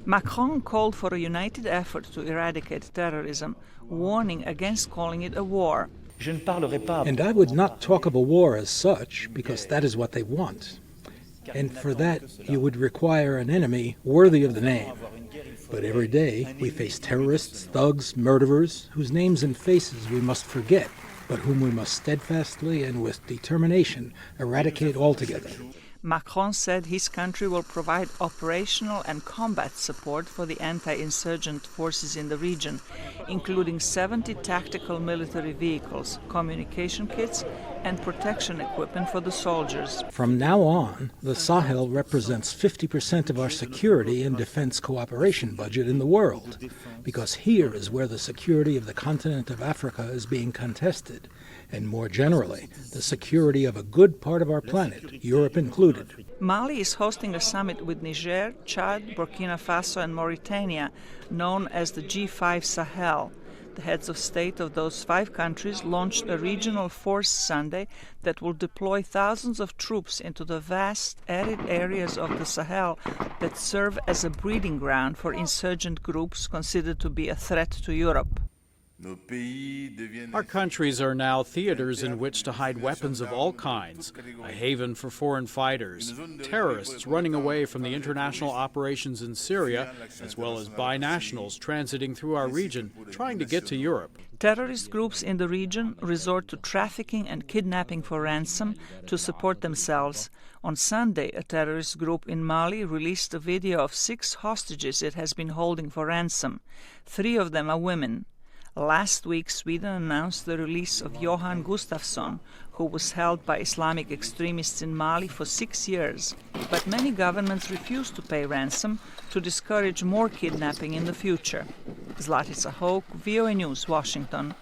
Macron called for a united effort to eradicate terrorism, warning against calling it a war. And I would not talk of a war as such, because that is what they want. And for that, you would require an enemy worthy of the name. But every day, we face terrorists, thugs, murderers, whose names and faces we must forget, but whom we must steadfastly and with determination eradicate altogether. Macron said his country will provide operational and combat support for the anti-insurgent forces in the region, including 70 tactical military vehicles, communication kits, and protection equipment for the soldiers. From now on, the Sahel represents 50% of our security and defense cooperation budget in the world, because here is where the security of the continent of Africa is being contested, and more generally, the security of a good part of our planet, Europe included. Mali is hosting a summit with Niger, Chad, Burkina Faso, and Mauritania, known as the G5 Sahel. The heads of state of those 5 countries launched a regional force Sunday that will deploy thousands of troops into the vast, arid areas of the Sahel that serve as a breeding ground for insurgent groups considered to be a threat to Europe. Our countries are now theaters in which to hide weapons of all kinds, a haven for foreign fighters, terrorists running away from the international operations in Syria, as well as binationals transiting through our region, trying to get to Europe. Terrorist groups in the region resort to trafficking and kidnapping for ransom to support themselves. On Sunday, a terrorist group in Mali released a video of 6 hostages it has been holding for ransom. 3 of them are women. Last week, Sweden announced the release of Johan Gustafsson, who was held by Islamic extremists in Mali for 6 years. But many governments refuse to pay ransom to discourage more kidnapping in the future. Zlatica Hoke, VOA News, Washington.